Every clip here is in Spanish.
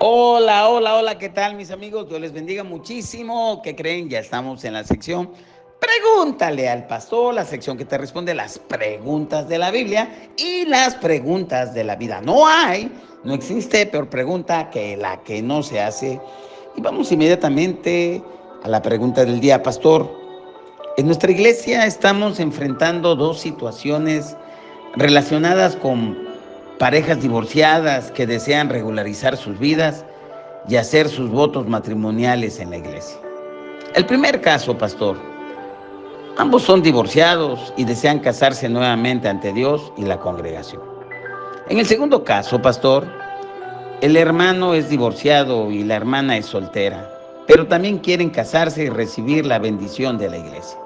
Hola, hola, hola, ¿qué tal mis amigos? Dios les bendiga muchísimo. ¿Qué creen? Ya estamos en la sección Pregúntale al pastor, la sección que te responde las preguntas de la Biblia y las preguntas de la vida. No existe peor pregunta que la que no se hace. Y vamos inmediatamente a la pregunta del día, pastor. En nuestra iglesia estamos enfrentando dos situaciones relacionadas con parejas divorciadas que desean regularizar sus vidas y hacer sus votos matrimoniales en la iglesia. El primer caso, pastor, ambos son divorciados y desean casarse nuevamente ante Dios y la congregación. En el segundo caso, pastor, el hermano es divorciado y la hermana es soltera, pero también quieren casarse y recibir la bendición de la iglesia.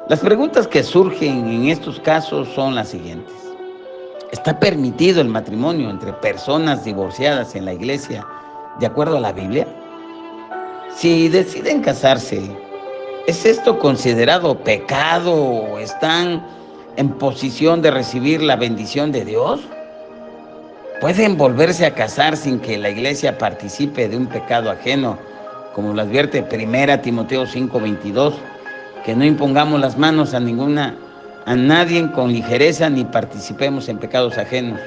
Las preguntas que surgen en estos casos son las siguientes. ¿Está permitido el matrimonio entre personas divorciadas en la iglesia de acuerdo a la Biblia? Si deciden casarse, ¿es esto considerado pecado o están en posición de recibir la bendición de Dios? ¿Pueden volverse a casar sin que la iglesia participe de un pecado ajeno, como lo advierte 1 Timoteo 5:22, que no impongamos las manos a nadie con ligereza ni participemos en pecados ajenos?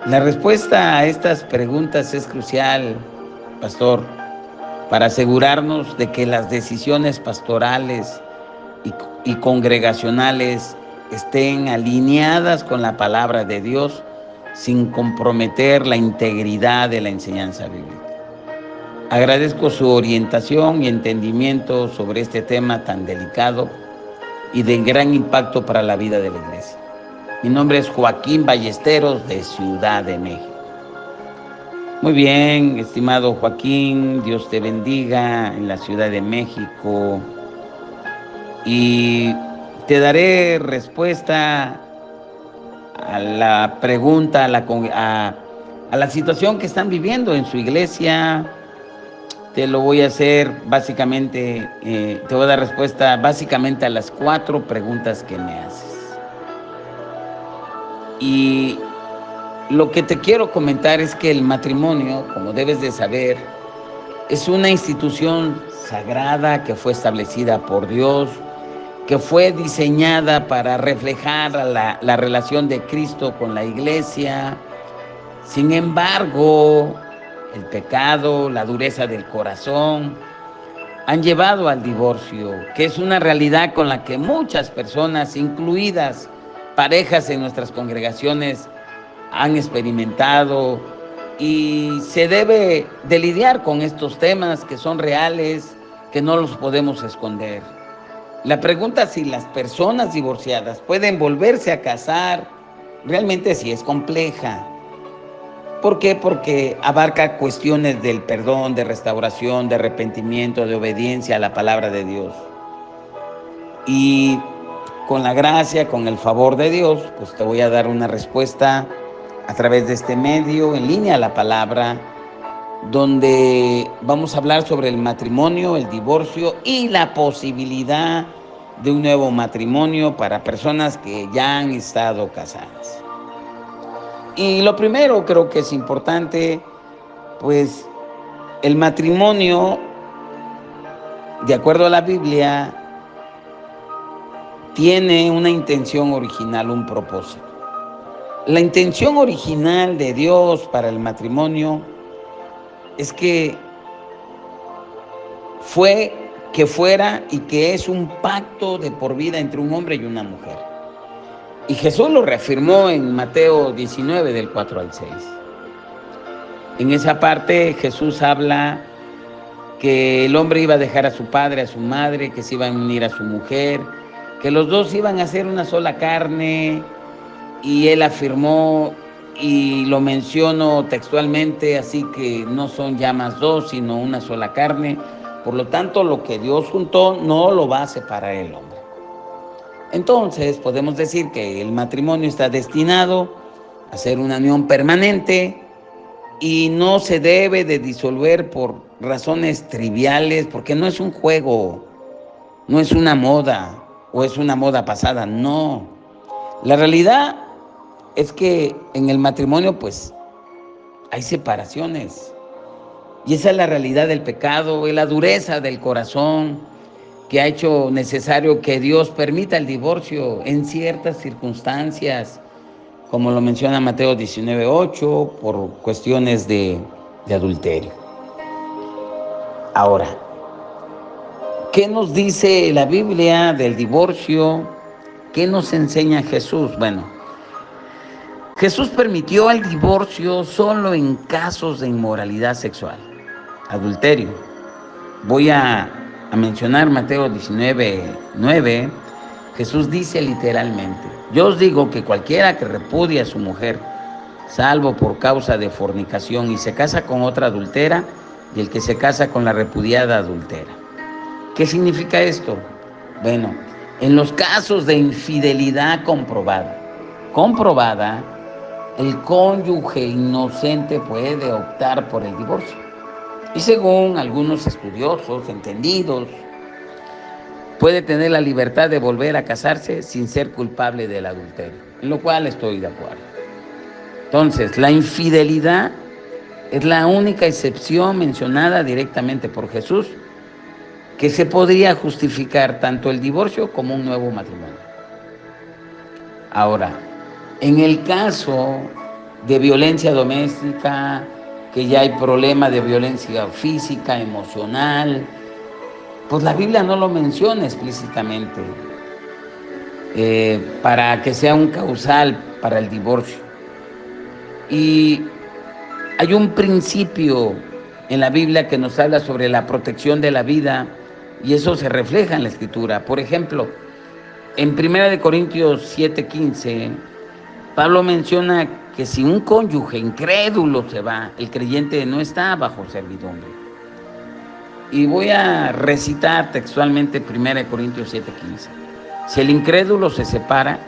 La respuesta a estas preguntas es crucial, pastor, para asegurarnos de que las decisiones pastorales y, y congregacionales estén alineadas con la palabra de Dios sin comprometer la integridad de la enseñanza bíblica. Agradezco su orientación y entendimiento sobre este tema tan delicado y de gran impacto para la vida de la iglesia. Mi nombre es Joaquín Ballesteros de Ciudad de México. Muy bien, estimado Joaquín, Dios te bendiga en la Ciudad de México y te daré respuesta a la pregunta, a la situación que están viviendo en su iglesia. Te lo voy a hacer básicamente, te voy a dar respuesta básicamente a las 4 preguntas que me haces. Y lo que te quiero comentar es que el matrimonio, como debes de saber, es una institución sagrada que fue establecida por Dios, que fue diseñada para reflejar la relación de Cristo con la iglesia. Sin embargo, el pecado, la dureza del corazón, han llevado al divorcio, que es una realidad con la que muchas personas, incluidas parejas en nuestras congregaciones, han experimentado, y se debe de lidiar con estos temas que son reales, que no los podemos esconder. La pregunta si las personas divorciadas pueden volverse a casar realmente sí es compleja. ¿Por qué? Porque abarca cuestiones del perdón, de restauración, de arrepentimiento, de obediencia a la palabra de Dios. Y con la gracia, con el favor de Dios, pues te voy a dar una respuesta a través de este medio, en línea a la palabra, donde vamos a hablar sobre el matrimonio, el divorcio y la posibilidad de un nuevo matrimonio para personas que ya han estado casadas. Y lo primero creo que es importante, pues el matrimonio, de acuerdo a la Biblia, tiene una intención original, un propósito. La intención original de Dios para el matrimonio es fue que fuera y que es un pacto de por vida entre un hombre y una mujer. Y Jesús lo reafirmó en Mateo 19, del 4 al 6. En esa parte Jesús habla que el hombre iba a dejar a su padre, a su madre, que se iban a unir a su mujer, que los dos iban a ser una sola carne, y él afirmó, y lo menciono textualmente, así que no son ya más dos, sino una sola carne. Por lo tanto, lo que Dios juntó no lo va a separar el hombre. Entonces, podemos decir que el matrimonio está destinado a ser una unión permanente y no se debe de disolver por razones triviales, porque no es un juego, no es una moda o es una moda pasada, no. La realidad es que en el matrimonio, pues, hay separaciones. Y esa es la realidad del pecado, es la dureza del corazón que ha hecho necesario que Dios permita el divorcio en ciertas circunstancias, como lo menciona Mateo 19:8, por cuestiones de adulterio. Ahora, ¿qué nos dice la Biblia del divorcio? ¿Qué nos enseña Jesús? Bueno, Jesús permitió el divorcio solo en casos de inmoralidad sexual, adulterio. Voy a mencionar Mateo 19:9. Jesús dice literalmente: yo os digo que cualquiera que repudia a su mujer, salvo por causa de fornicación, y se casa con otra adultera, y el que se casa con la repudiada adultera. ¿Qué significa esto? Bueno, en los casos de infidelidad comprobada, el cónyuge inocente puede optar por el divorcio. Y según algunos estudiosos entendidos, puede tener la libertad de volver a casarse sin ser culpable del adulterio, en lo cual estoy de acuerdo. Entonces, la infidelidad es la única excepción mencionada directamente por Jesús que se podría justificar tanto el divorcio como un nuevo matrimonio. Ahora, en el caso de violencia doméstica, que ya hay problema de violencia física, emocional, pues la Biblia no lo menciona explícitamente para que sea un causal para el divorcio. Y hay un principio en la Biblia que nos habla sobre la protección de la vida y eso se refleja en la Escritura. Por ejemplo, en 1 Corintios 7:15, Pablo menciona que si un cónyuge incrédulo se va, el creyente no está bajo servidumbre. Y voy a recitar textualmente 1 Corintios 7:15. Si el incrédulo se separa,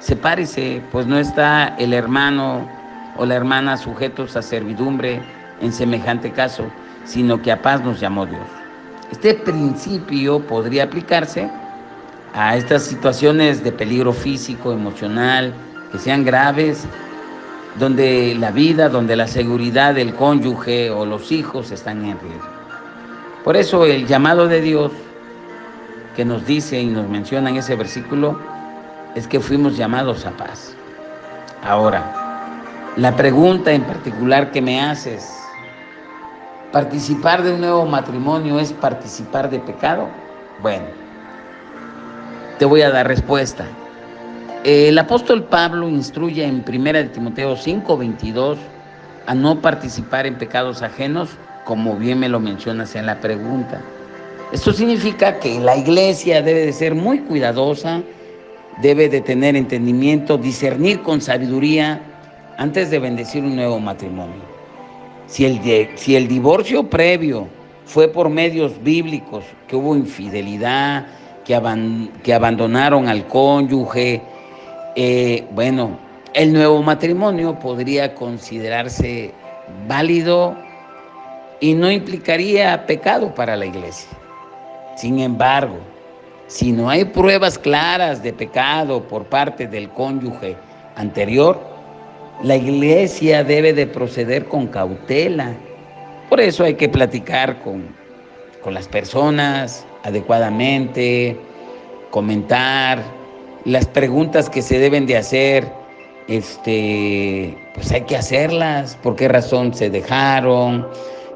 sepárese, pues no está el hermano o la hermana sujetos a servidumbre en semejante caso, sino que a paz nos llamó Dios. Este principio podría aplicarse a estas situaciones de peligro físico, emocional, que sean graves, donde la vida, donde la seguridad del cónyuge o los hijos están en riesgo. Por eso el llamado de Dios que nos dice y nos menciona en ese versículo es que fuimos llamados a paz. Ahora, la pregunta en particular que me haces: ¿participar de un nuevo matrimonio es participar de pecado? Bueno, te voy a dar respuesta. El apóstol Pablo instruye en 1 Timoteo 5:22 a no participar en pecados ajenos, como bien me lo mencionas en la pregunta. Esto significa que la iglesia debe de ser muy cuidadosa, debe de tener entendimiento, discernir con sabiduría antes de bendecir un nuevo matrimonio. Si el divorcio previo fue por medios bíblicos, que hubo infidelidad, que abandonaron al cónyuge, bueno, el nuevo matrimonio podría considerarse válido y no implicaría pecado para la iglesia. Sin embargo, si no hay pruebas claras de pecado por parte del cónyuge anterior, la iglesia debe de proceder con cautela. Por eso hay que platicar con las personas adecuadamente, comentar las preguntas que se deben de hacer, pues hay que hacerlas. ¿Por qué razón se dejaron?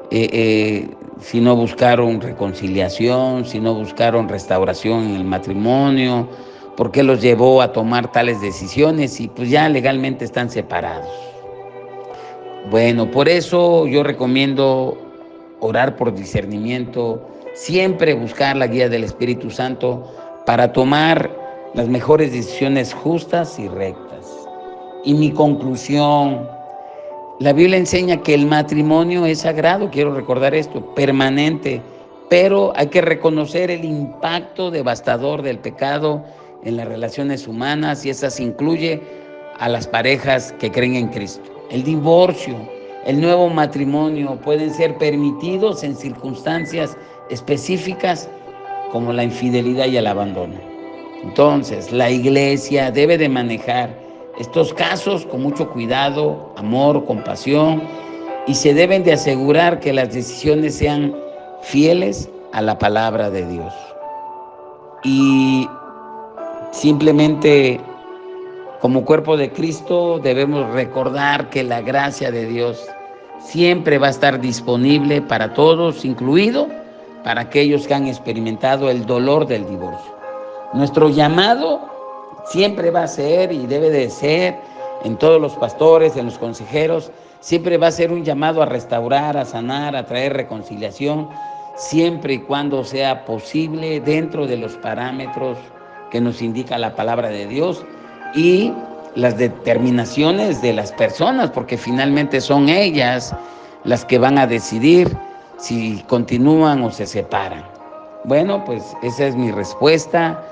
Si no buscaron reconciliación, si no buscaron restauración en el matrimonio, ¿por qué los llevó a tomar tales decisiones? Y pues ya legalmente están separados. Bueno, por eso yo recomiendo orar por discernimiento, siempre buscar la guía del Espíritu Santo para tomar las mejores decisiones justas y rectas. Y mi conclusión: la Biblia enseña que el matrimonio es sagrado, quiero recordar esto, permanente, pero hay que reconocer el impacto devastador del pecado en las relaciones humanas, y esas incluye a las parejas que creen en Cristo. El divorcio, el nuevo matrimonio pueden ser permitidos en circunstancias específicas como la infidelidad y el abandono. Entonces, la iglesia debe de manejar estos casos con mucho cuidado, amor, compasión, y se deben de asegurar que las decisiones sean fieles a la palabra de Dios. Y simplemente como cuerpo de Cristo debemos recordar que la gracia de Dios siempre va a estar disponible para todos, incluido para aquellos que han experimentado el dolor del divorcio. Nuestro llamado siempre va a ser y debe de ser en todos los pastores, en los consejeros, siempre va a ser un llamado a restaurar, a sanar, a traer reconciliación, siempre y cuando sea posible dentro de los parámetros que nos indica la palabra de Dios y las determinaciones de las personas, porque finalmente son ellas las que van a decidir si continúan o se separan. Bueno, pues esa es mi respuesta.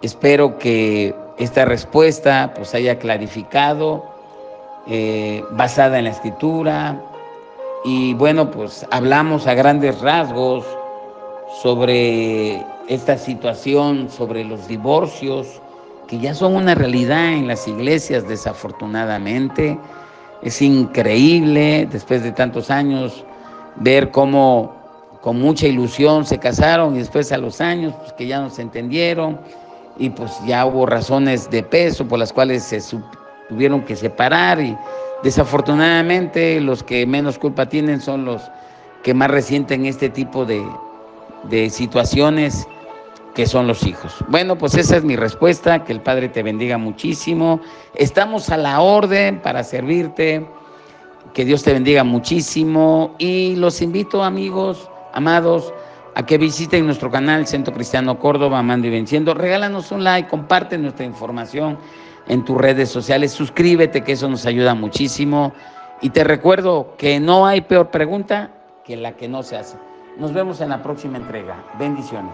Espero que esta respuesta pues haya clarificado, basada en la Escritura. Y bueno, pues hablamos a grandes rasgos sobre esta situación, sobre los divorcios, que ya son una realidad en las iglesias, desafortunadamente. Es increíble, después de tantos años, ver cómo con mucha ilusión se casaron y después a los años, pues que ya no se entendieron y pues ya hubo razones de peso por las cuales se tuvieron que separar y desafortunadamente los que menos culpa tienen son los que más resienten este tipo de situaciones, que son los hijos. Bueno, pues esa es mi respuesta, que el Padre te bendiga muchísimo. Estamos a la orden para servirte, que Dios te bendiga muchísimo y los invito, amigos, amados, a que visiten nuestro canal Centro Cristiano Córdoba, Amando y Venciendo. Regálanos un like, comparte nuestra información en tus redes sociales, suscríbete, que eso nos ayuda muchísimo. Y te recuerdo que no hay peor pregunta que la que no se hace. Nos vemos en la próxima entrega. Bendiciones.